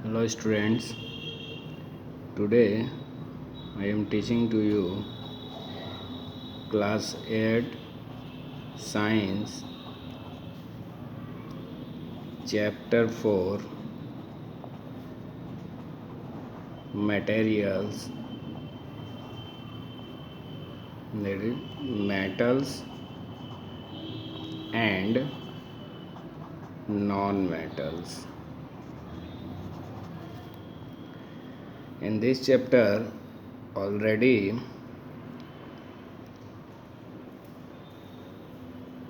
Hello students, today I am teaching to you class 8 science chapter 4 materials, that is metals and non-metals. In this chapter already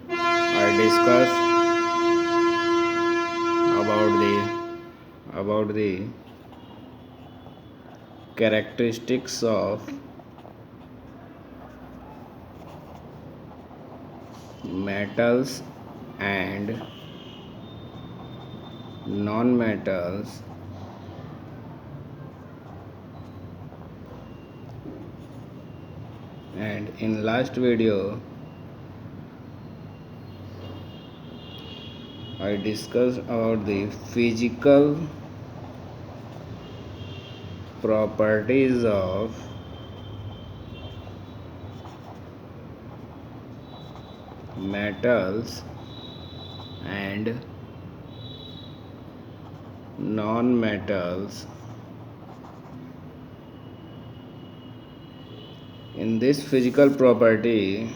I discussed about the characteristics of metals and non-metals, and in last video I discussed about the physical properties of metals and non-metals. In this physical property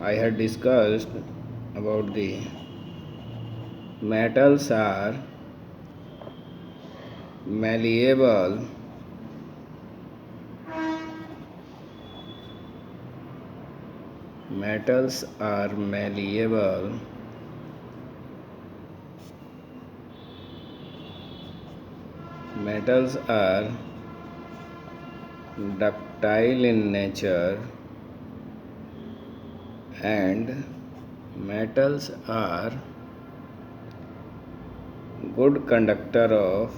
I had discussed about the metals are malleable, metals are malleable, metals are ductile in nature, and metals are good conductor of,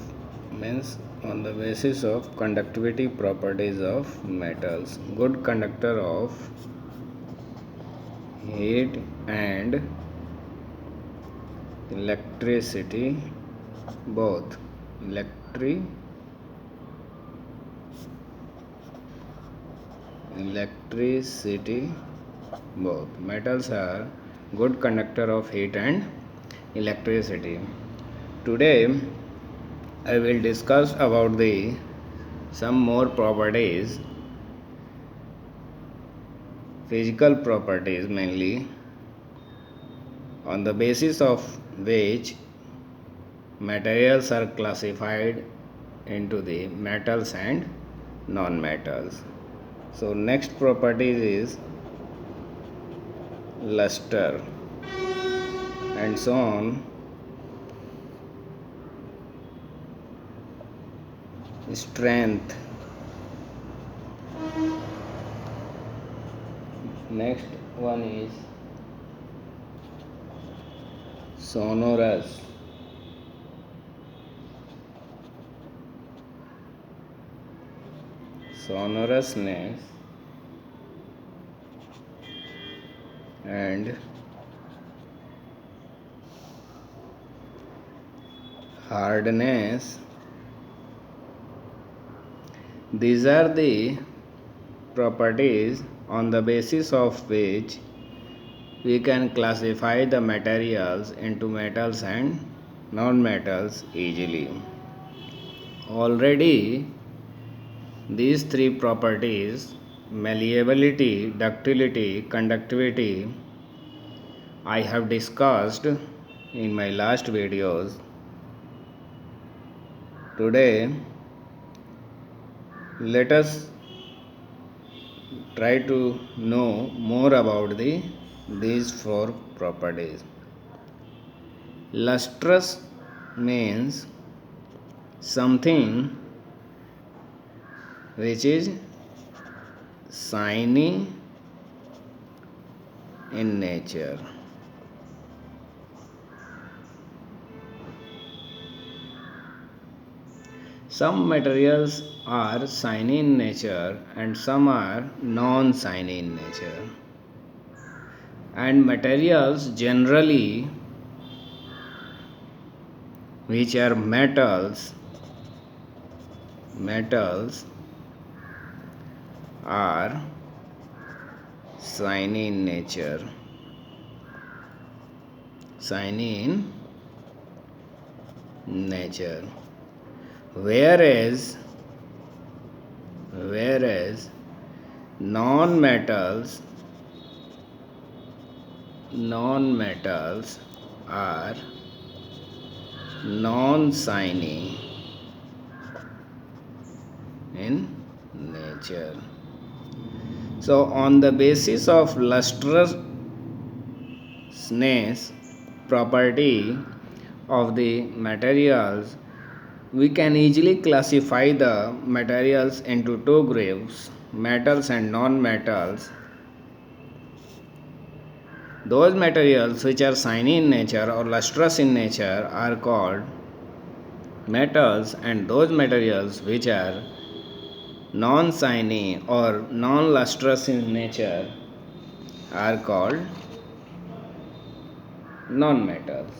means on the basis of conductivity properties of metals, good conductor of heat and electricity, both electricity both. Metals are good conductor of heat and electricity. Today I will discuss about the some more properties, physical properties mainly, on the basis of which materials are classified into the metals and non-metals. So next property is luster and so on. Strength. Next one is sonorous. Sonorousness and hardness. These are the properties on the basis of which we can classify the materials into metals and non-metals easily. Already these three properties, malleability, ductility, conductivity, I have discussed in my last videos. Today let us try to know more about these four properties. Lustrous means something which is shiny in nature. Some materials are shiny in nature and some are non-shiny in nature. And materials generally which are metals are shiny in nature. Shiny in nature. Whereas non-metals are non-shiny in nature. So on the basis of lustrousness property of the materials, we can easily classify the materials into two groups, metals and non-metals. Those materials which are shiny in nature or lustrous in nature are called metals, and those materials which are non-shiny or non-lustrous in nature are called non-metals.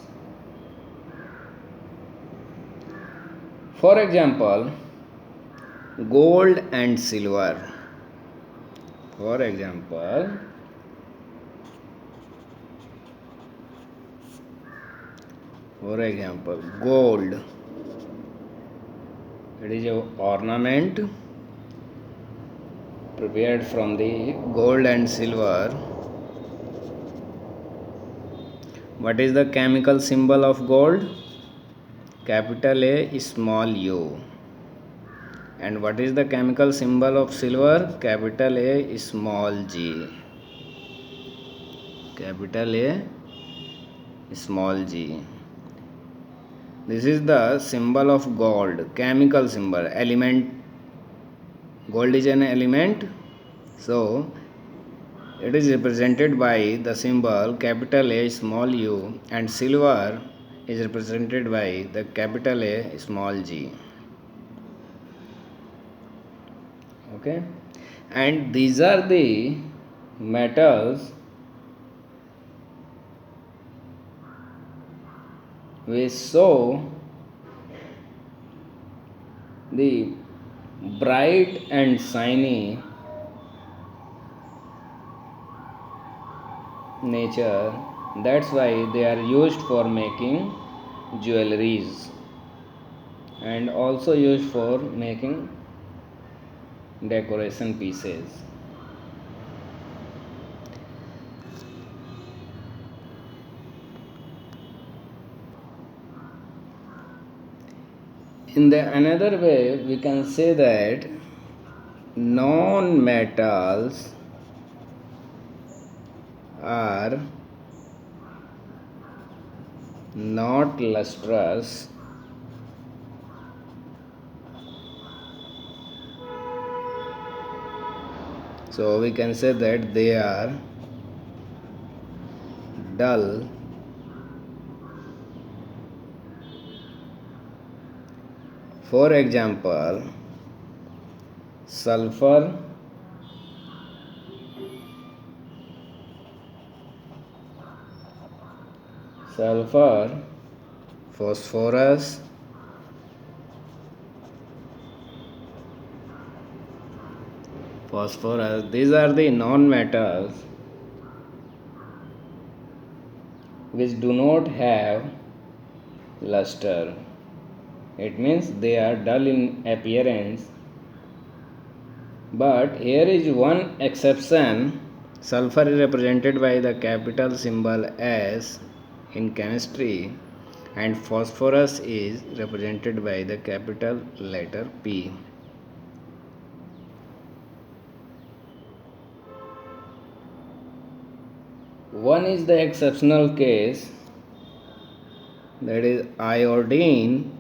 For example, gold and silver. For example, gold. It is an ornament prepared from the gold and silver. What is the chemical symbol of gold? Capital A, small u. And what is the chemical symbol of silver? Capital A, small g. Capital A, small g. This is the symbol of gold, chemical symbol, element. Gold is an element, so it is represented by the symbol capital A small u, and silver is represented by the capital A small g. Okay, and these are the metals which show the bright and shiny nature. That's why they are used for making jewelries and also used for making decoration pieces. In the another way, we can say that non-metals are not lustrous so we can say that they are dull. For example, sulfur, phosphorus, these are the non-metals which do not have luster. It means they are dull in appearance. But here is one exception. Sulfur is represented by the capital symbol S in chemistry, and phosphorus is represented by the capital letter P. One is the exceptional case, that is iodine,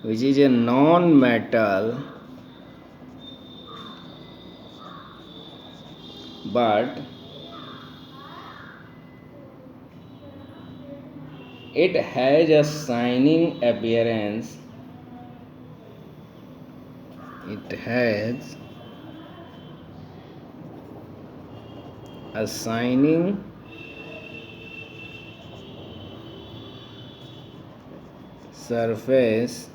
which is a non-metal but it has a shining appearance. It has a shining surface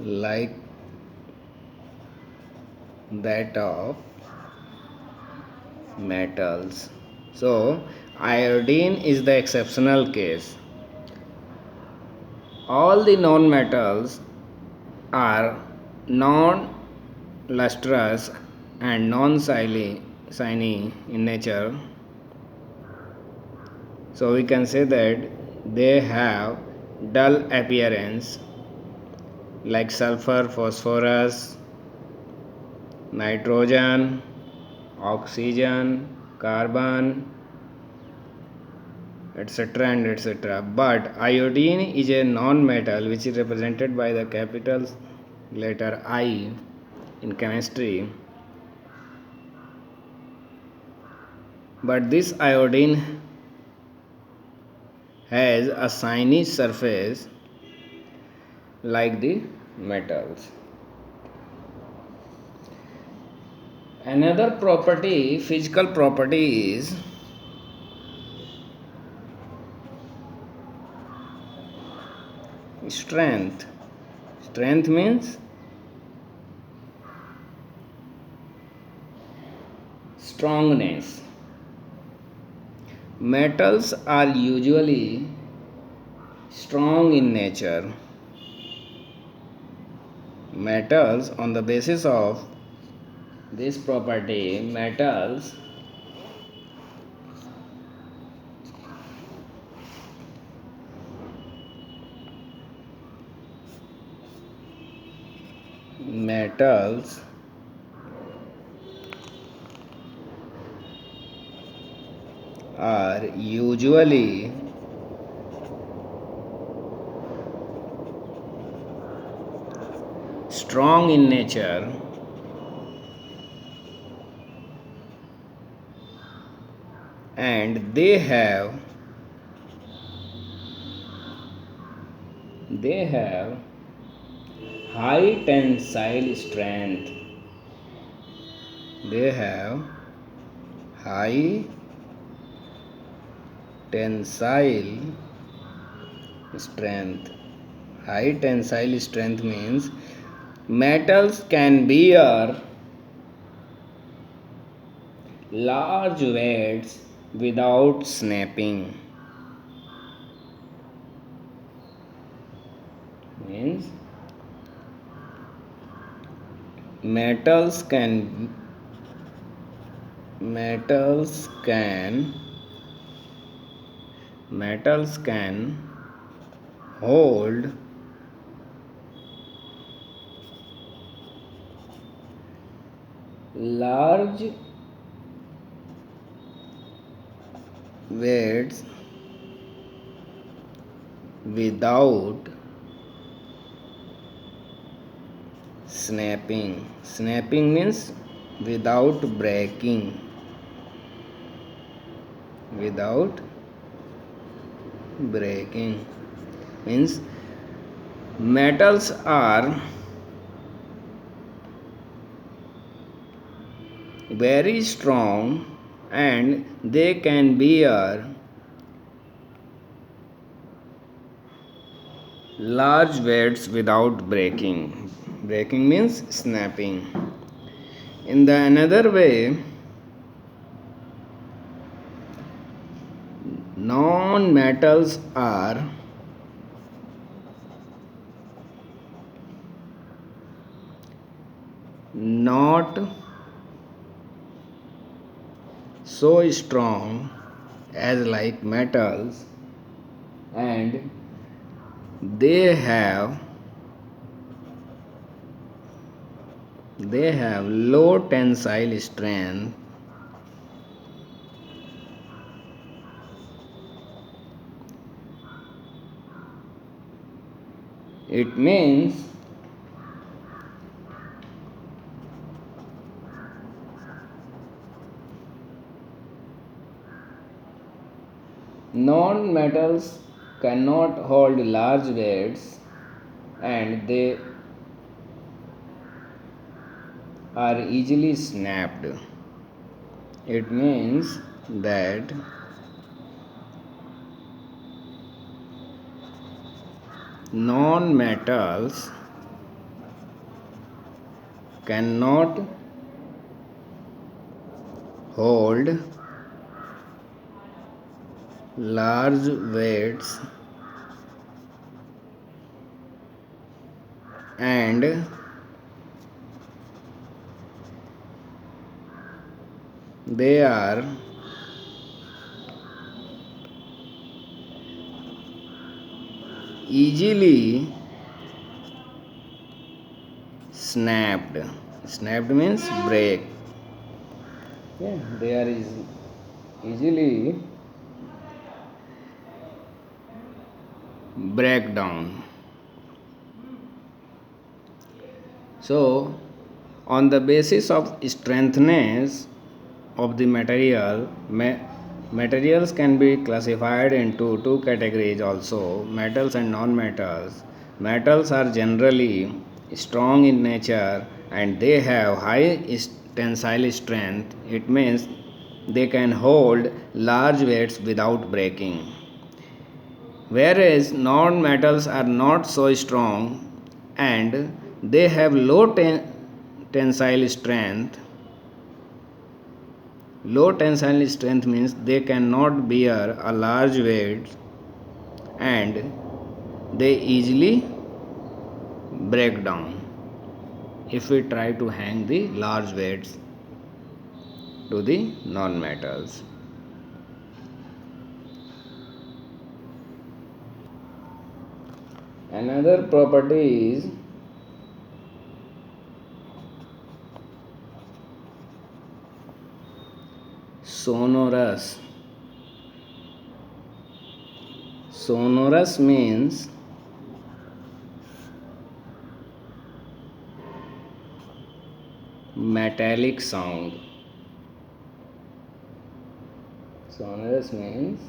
like that of metals. So, iodine is the exceptional case. All the non-metals are non-lustrous and non-shiny in nature. So we can say that they have dull appearance like sulfur, phosphorus, nitrogen, oxygen, carbon, etc. and etc. But iodine is a non-metal which is represented by the capital letter I in chemistry. But this iodine has a shiny surface like the metals. Another property, physical property is strength. Strength means strongness. Metals are usually strong in nature. Metals, on the basis of this property, metals are usually strong in nature and they have high tensile strength. They have high tensile strength. High tensile strength means metals can bear large weights without snapping. Means metals can hold large weights without snapping. Snapping means without breaking. Without breaking means metals are very strong and they can bear large weights without breaking. Breaking means snapping. In the another way, non-metals are not so strong as like metals and they have low tensile strength. It means non-metals cannot hold large weights and they are easily snapped. It means that non-metals cannot hold large weights and they are easily snapped. Snapped means break. Yeah, they are easily break down. So, on the basis of strengthness of the material, materials can be classified into two categories also, metals and non-metals. Metals are generally strong in nature and they have high tensile strength. It means they can hold large weights without breaking. Whereas non-metals are not so strong and they have low tensile strength. Low tensile strength means they cannot bear a large weight and they easily break down if we try to hang the large weights to the non-metals. Another property is sonorous. Sonorous means metallic sound. Sonorous means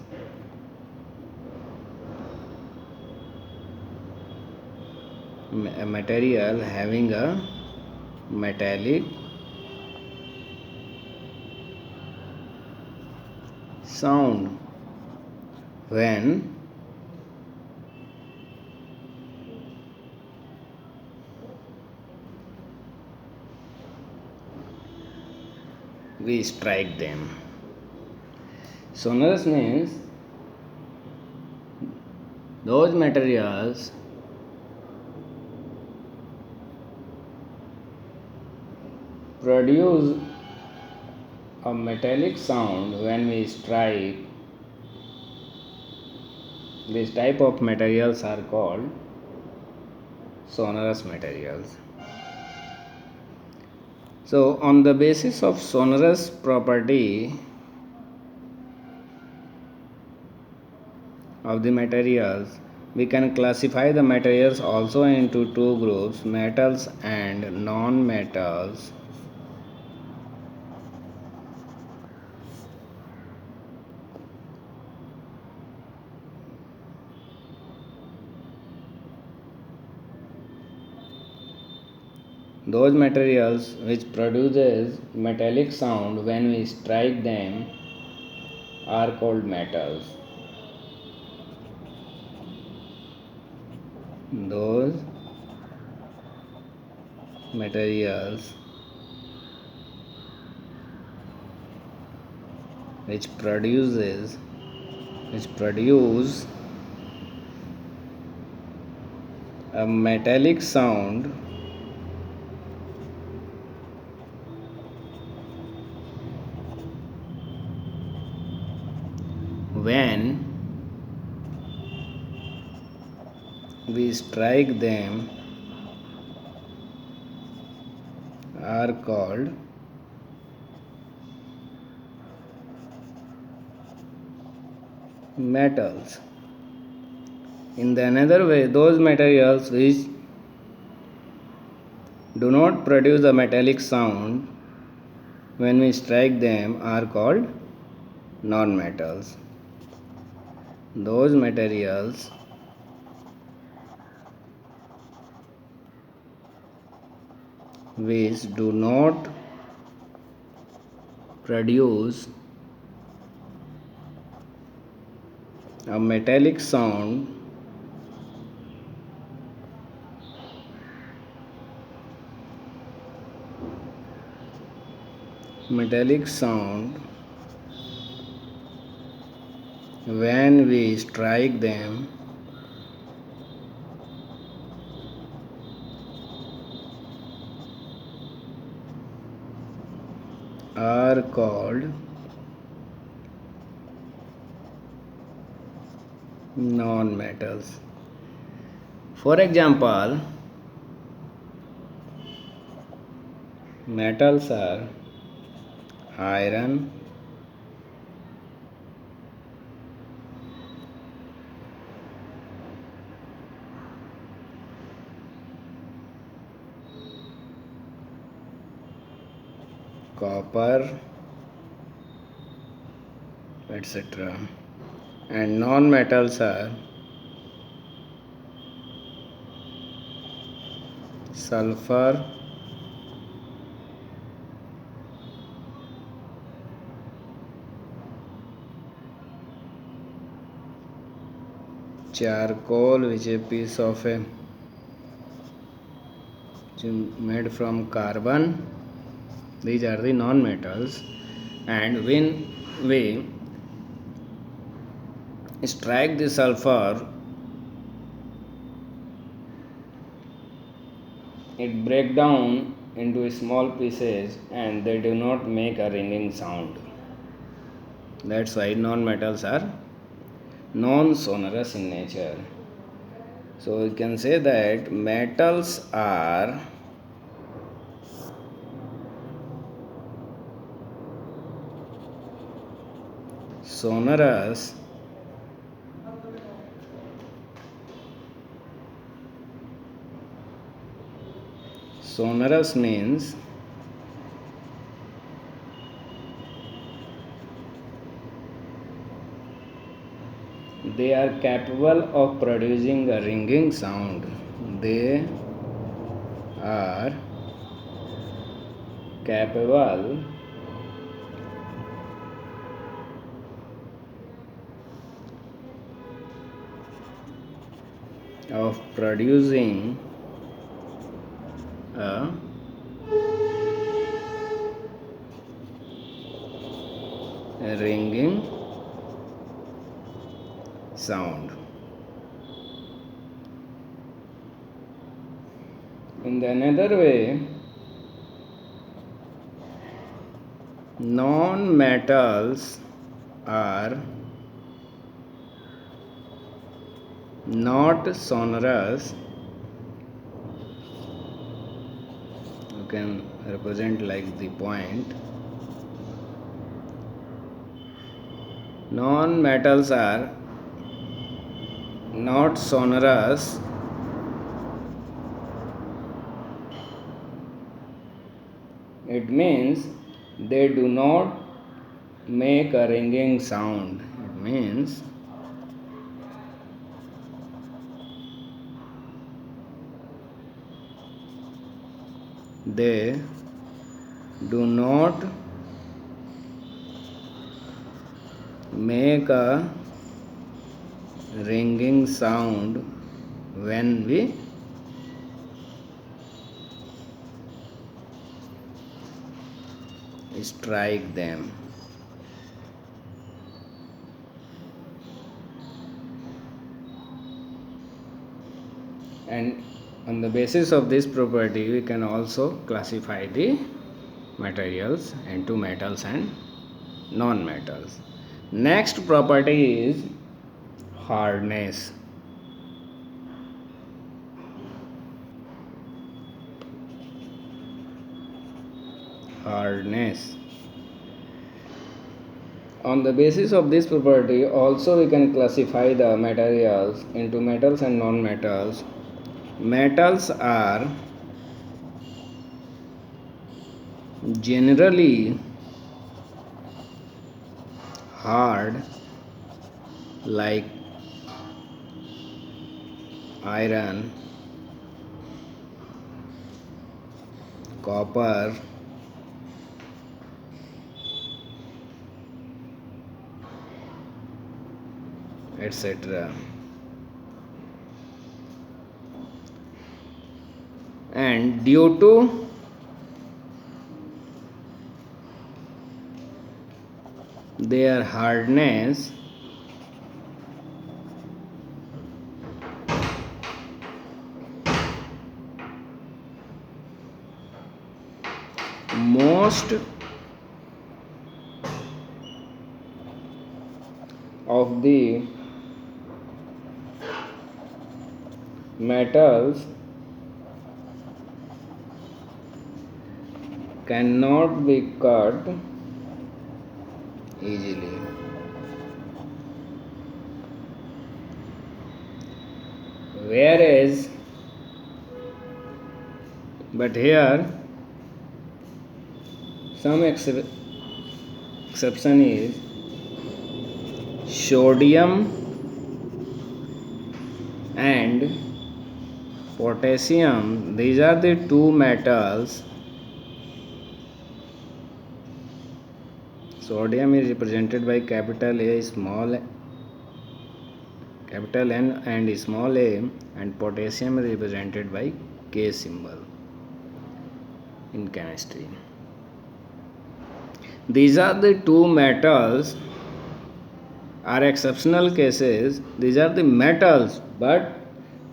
a material having a metallic sound when we strike them. Sonorous means those materials produce a metallic sound when we strike. This type of materials are called sonorous materials. So, on the basis of sonorous property of the materials, we can classify the materials also into two groups, metals and non-metals. Those materials which produces metallic sound when we strike them are called metals. Those materials which produce a metallic sound when we strike them are called metals. In the another way, those materials which do not produce a metallic sound when we strike them are called non-metals. Those materials which do not produce a metallic sound metallic sound when we strike them are called non-metals. For example, metals are iron, copper, etc. And non-metals are sulfur, charcoal, which is a piece of a made from carbon. These are the non-metals, and when we strike the sulfur, it breaks down into small pieces and they do not make a ringing sound. That's why non-metals are non-sonorous in nature. So you can say that metals are sonorous means they are capable of producing a ringing sound. They are capable of producing a ringing sound. In the another way, non-metals are not sonorous. You can represent like the point. Non-metals are not sonorous it means they do not make a ringing sound. It means they do not make a ringing sound when we strike them. And on the basis of this property, we can also classify the materials into metals and non-metals. Next property is hardness. Hardness. On the basis of this property, also we can classify the materials into metals and non-metals. Metals are generally hard, like iron, copper, etc. And due to their hardness most of the metals cannot be cut easily. Whereas, but here some exception is sodium and potassium. These are the two metals. Sodium is represented by capital A, capital N and small a, and potassium is represented by K symbol in chemistry. These are the two metals are exceptional cases. These are the metals, but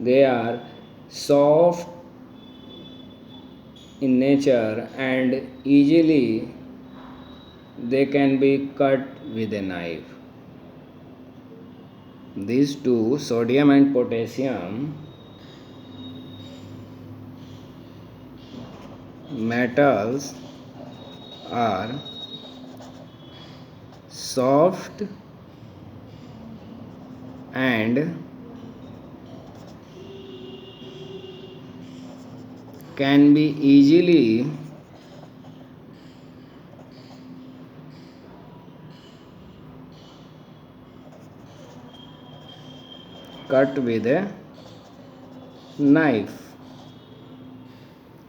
they are soft in nature and easily they can be cut with a knife. These two, sodium and potassium, metals are soft and can be easily cut with a knife.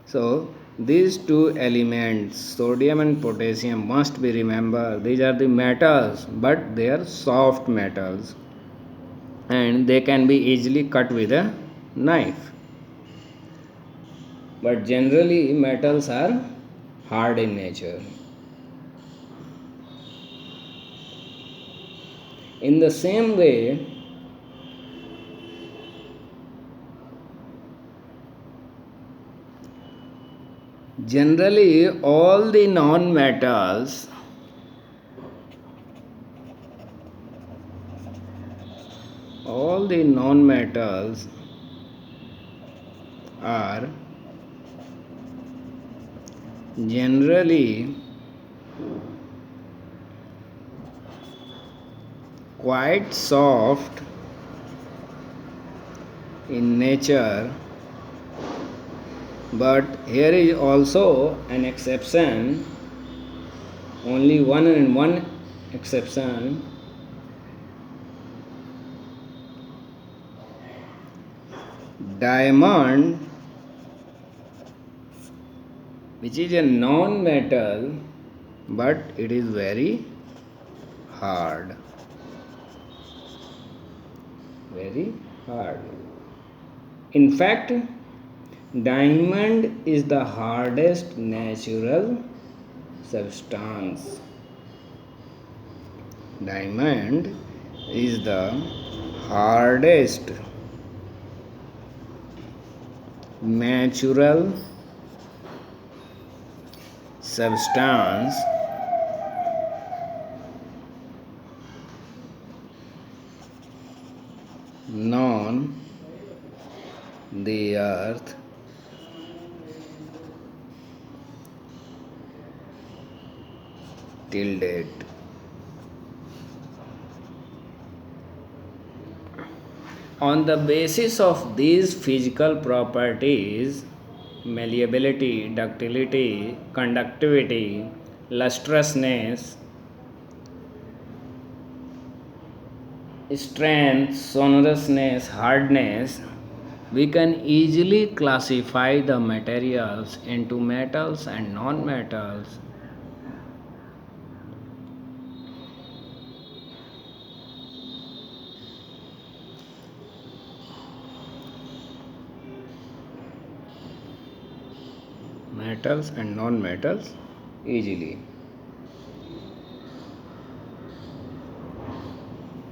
So these two elements, sodium and potassium, must be remembered. These are the metals, but they are soft metals and they can be easily cut with a knife. But generally metals are hard in nature. In the same way, generally all the non-metals are generally quite soft in nature, but here is also an exception, only one exception. Diamond, which is a non-metal, but it is very hard. Very hard. In fact, diamond is the hardest natural substance. Diamond is the hardest natural substance known the earth till date. On the basis of these physical properties, malleability, ductility, conductivity, lustrousness, strength, sonorousness, hardness, we can easily classify the materials into metals and non-metals. Metals and non-metals easily.